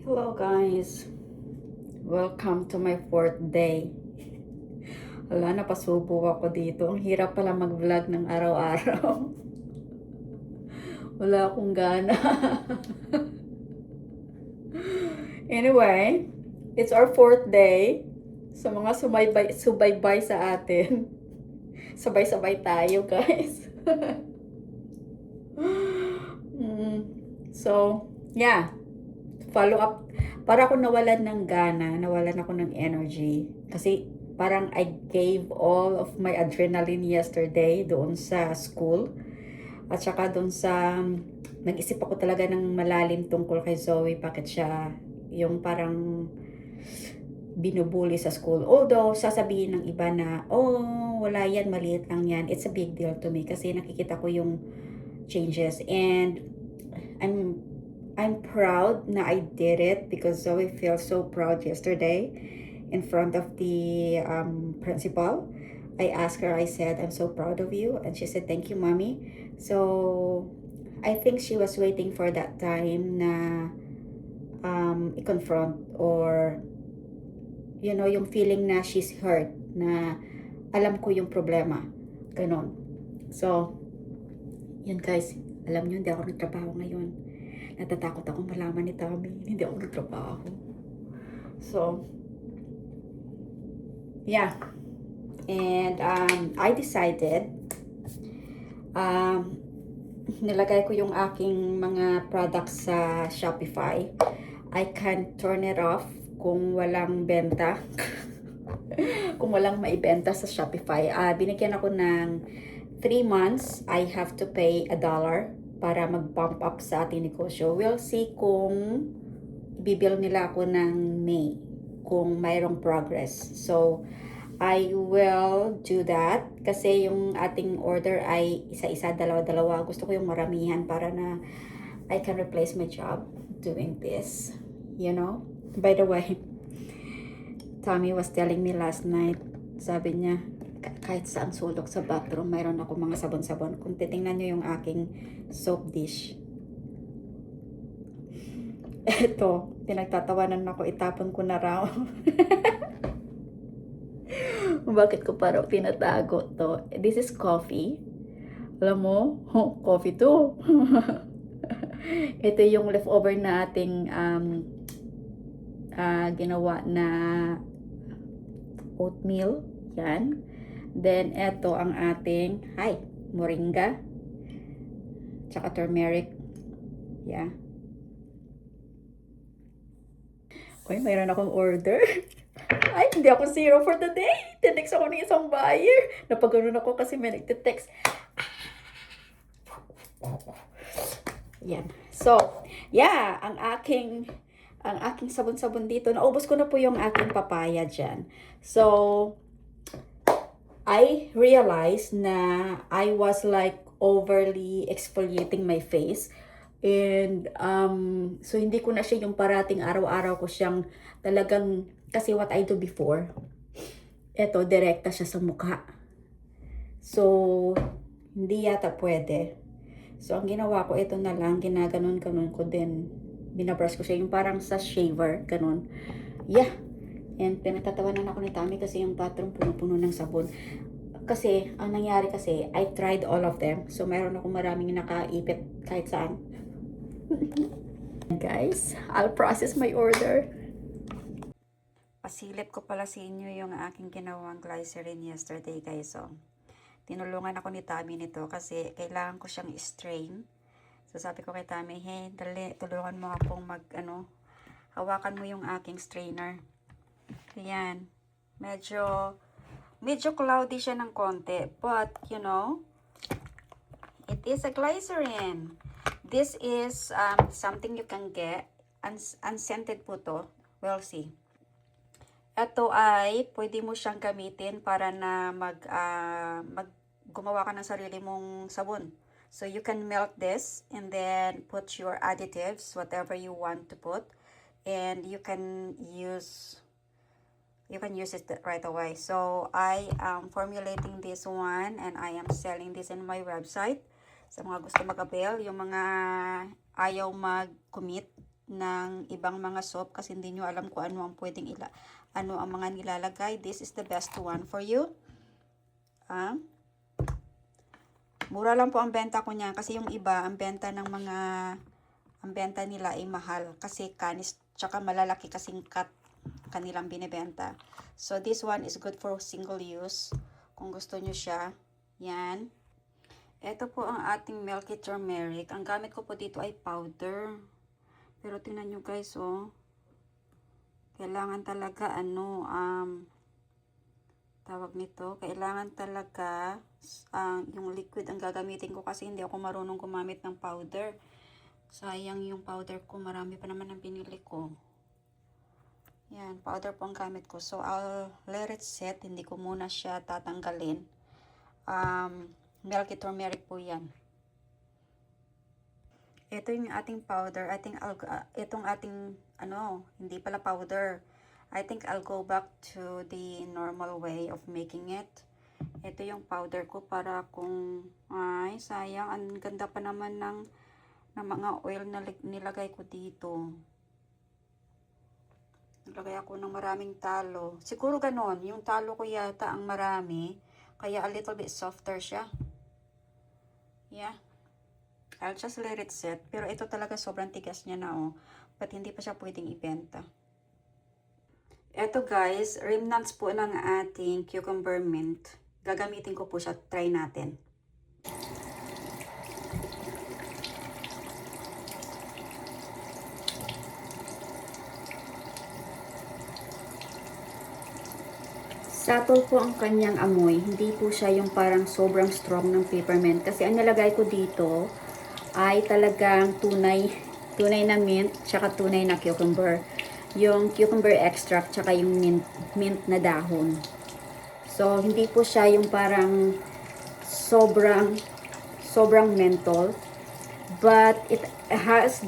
Hello guys, welcome to my 4th day. Wala, napasubo ako dito. Ang hirap pala mag-vlog ng araw-araw. Wala akong gana. Anyway, it's our 4th day. Sa mga subaybay sa atin. Sabay-sabay tayo guys. So, yeah. Follow up. Para ako nawalan ng gana, nawalan ako ng energy. Kasi parang I gave all of my adrenaline yesterday doon sa school. At saka doon sa, nag-isip ako talaga ng malalim tungkol kay Zoe. Bakit siya yung parang binubuli sa school. Although, sasabihin ng iba na, oh, wala yan, maliit lang yan. It's a big deal to me kasi nakikita ko yung changes. And I'm proud na I did it because Zoe felt so proud yesterday in front of the principal. I asked her, I said, I'm so proud of you. And she said, thank you, mommy. So, I think she was waiting for that time na i-confront or, you know, yung feeling na she's hurt, na alam ko yung problema. Ganon. So, yun guys, alam nyo, hindi ako nagtrabaho ngayon. Natatakot ako malaman ni Tommy. Hindi ako nagtrabaho. So, yeah. And I decided, nilagay ko yung aking mga products sa Shopify. I can turn it off kung walang benta. Kung walang maibenta sa Shopify. Binigyan ako ng 3 months. I have to pay $1 para mag-bump up sa ating negosyo. We'll see kung bibil nila ako ng May, kung mayroong progress. So, I will do that kasi yung ating order ay isa-isa, dalawa-dalawa. Gusto ko yung maramihan para na I can replace my job doing this. You know? By the way, Tommy was telling me last night, sabi niya, kahit saan sulok sa bathroom, mayroon ako mga sabon-sabon. Kung titingnan nyo yung aking soap dish. Eto, pinagtatawanan ako, itapon ko na raw. Bakit ko parang tinatago to? This is coffee. Alam mo, coffee to. Ito yung leftover na ating ginawa na oatmeal. Yan. Then, eto ang ating, moringa. Tsaka turmeric. Yeah. Okay, mayroon akong order. Ay, hindi ako zero for the day. Tinext ako ng isang buyer. Napaganoon ako kasi may nagtitext. Yan. So, yeah, ang aking sabon-sabon dito. Naubos ko na po yung aking papaya dyan. So, I realized na I was like overly exfoliating my face. And, so hindi ko na siya yung parating araw-araw ko siyang talagang, kasi what I do before, eto, direkta siya sa mukha. So, hindi yata pwede. So, ang ginawa ko, ito na lang, ginaganon-ganon ko din. Binabrush ko siya, yung parang sa shaver, ganon. Yeah. And pinatatawanan ako ni Tommy kasi yung bathroom puno-puno ng sabon. Kasi, ang nangyari kasi, I tried all of them. So, meron akong maraming nakaipit kahit saan. Guys, I'll process my order. Pasilip ko pala sa inyo yung aking ginawang glycerin yesterday, guys. So, tinulungan ako ni Tommy nito kasi kailangan ko siyang strain. So, sabi ko kay Tommy, hey, dali, tulungan mo akong hawakan mo yung aking strainer. Ayan. Medyo cloudy siya ng konti. But, you know, it is a glycerin. This is something you can get. Unscented po to. We'll see. Ito ay, pwede mo siyang gamitin para na gumawa ka ng sarili mong sabon. So, you can melt this and then put your additives, whatever you want to put. And you can use it right away. So, I am formulating this one and I am selling this in my website. Sa mga gusto mag-avail, yung mga ayaw mag-commit ng ibang mga soap kasi hindi nyo alam kung ano ang pwedeng ano ang mga nilalagay. This is the best one for you. Mura lang po ang benta ko niyan kasi yung iba, ang benta nila ay mahal kasi kanis tsaka malalaki kasing cut kanilang binibenta. So this one is good for single use. Kung gusto nyo siya, yan. Ito po ang ating Milky Turmeric. Ang gamit ko po dito ay powder. Pero tingnan nyo guys, oh. Kailangan talaga, tawag nito, kailangan talaga, yung liquid ang gagamitin ko kasi hindi ako marunong gumamit ng powder. Sayang yung powder ko, marami pa naman ang binili ko. Yan, powder po ang gamit ko. So, I'll let it set. Hindi ko muna siya tatanggalin. Milky Turmeric po yan. Ito yung ating powder. I think itong ating, hindi pala powder. I think I'll go back to the normal way of making it. Ito yung powder ko para kung, ay, sayang, ang ganda pa naman ng mga oil na nilagay ko dito. Nilagay ako ng maraming talo. Siguro ganon, yung talo ko yata ang marami, kaya a little bit softer siya. Yeah. I'll just let it set. Pero ito talaga sobrang tigas niya na, oh. But hindi pa siya pwedeng ibenta. Ito guys, remnants po ng ating cucumber mint. Gagamitin ko po siya. Try natin. Subtle po ang kanyang amoy. Hindi po siya yung parang sobrang strong ng peppermint. Kasi ang nalagay ko dito ay talagang tunay na mint, tsaka tunay na cucumber. Yung cucumber extract, tsaka yung mint na dahon. So, hindi po siya yung parang sobrang menthol. But, it has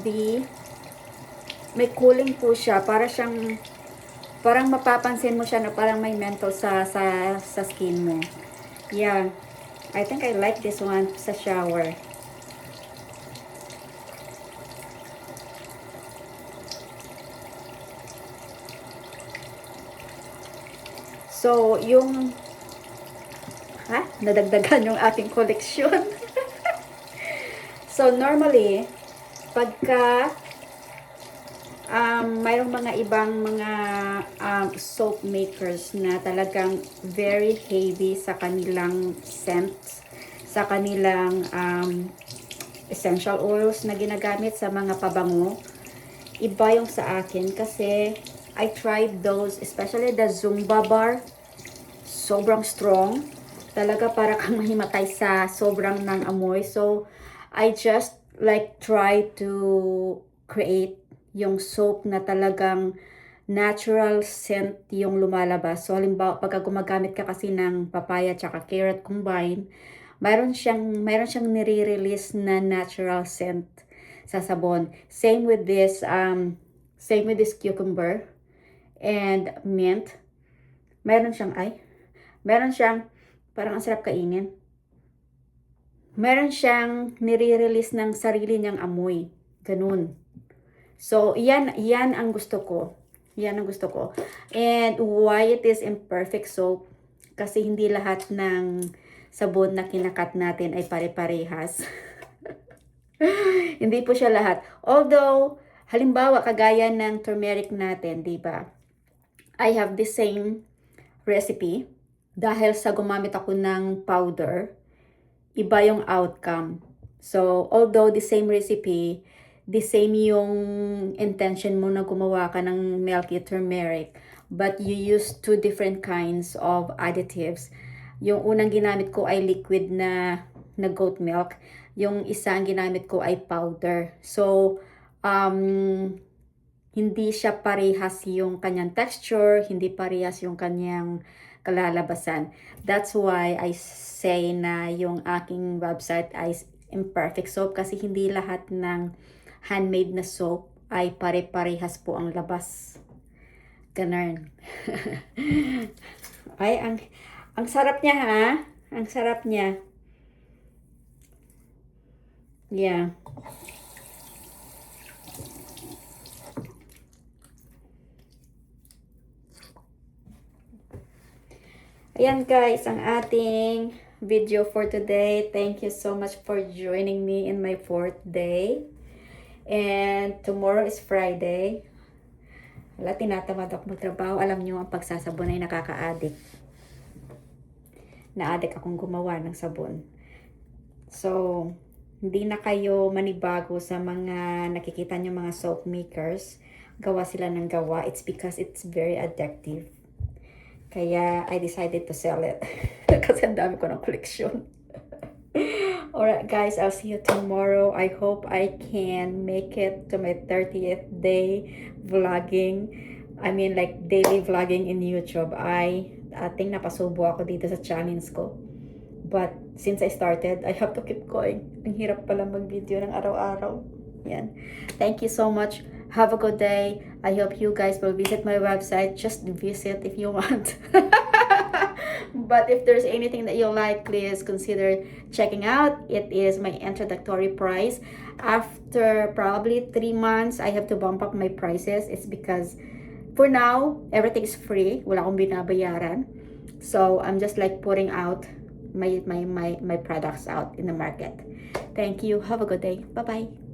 may cooling po siya. Parang mapapansin mo siya na parang may menthol sa skin mo. Yeah. I think I like this one sa shower. So, nadagdagan yung ating koleksyon. So, normally, pagka mayroong mga ibang mga soap makers na talagang very heavy sa kanilang scents, sa kanilang essential oils na ginagamit sa mga pabango. Iba yung sa akin kasi I tried those, especially the Zumba bar. Sobrang strong. Talaga para kang mahimatay sa sobrang ng amoy. So, I just like try to create yung soap na talagang natural scent yung lumalabas. So, halimbawa, pagka gumagamit ka kasi ng papaya tsaka carrot combine, mayroon siyang nire-release na natural scent sa sabon. Same with this cucumber and mint. Meron siyang parang ang sarap kainin. Meron siyang nire-release ng sarili niyang amoy. Ganun. So, yan ang gusto ko. Yan ang gusto ko. And why it is imperfect soap? Kasi hindi lahat ng sabon na kinakat natin ay pare-parehas. Hindi po siya lahat. Although, halimbawa, kagaya ng turmeric natin, di ba? I have the same recipe. Dahil sa gumamit ako ng powder, iba yung outcome. So, although the same recipe, the same yung intention mo na gumawa ka ng milky turmeric, but you use two different kinds of additives. Yung unang ginamit ko ay liquid na goat milk. Yung isang ginamit ko ay powder. So, hindi siya parehas yung kanyang texture, hindi parehas yung kanyang kalalabasan. That's why I say na yung aking website ay imperfect soap kasi hindi lahat ng handmade na soap ay pare-parehas po ang labas. Ganun. Ay, ang sarap niya ha. Ang sarap niya. Yeah. Ayan guys, ang ating video for today. Thank you so much for joining me in my 4th day. And tomorrow is Friday. Wala, tinatamad ako magtrabaho. Alam nyo, ang pagsasabon ay nakaka-addict. Na-addict akong gumawa ng sabon. So, hindi na kayo manibago sa mga nakikita nyo mga soap makers. Gawa sila ng gawa. It's because it's very addictive. Kaya, I decided to sell it. Kasi ang dami ko ng koleksyon. Alright guys, I'll see you tomorrow. I hope I can make it to my 30th day vlogging. I mean like daily vlogging in YouTube. Ating napasubo ako dito sa challenge ko. But since I started, I have to keep going. Ang hirap pala mag-video ng araw-araw. Yan. Thank you so much. Have a good day. I hope you guys will visit my website. Just visit if you want. But if there's anything that you like, please consider checking out. It is my introductory price. After probably 3 months, I have to bump up my prices. It's because for now, everything is free. Wala akong binabayaran. So I'm just like putting out my products out in the market. Thank you. Have a good day. Bye-bye.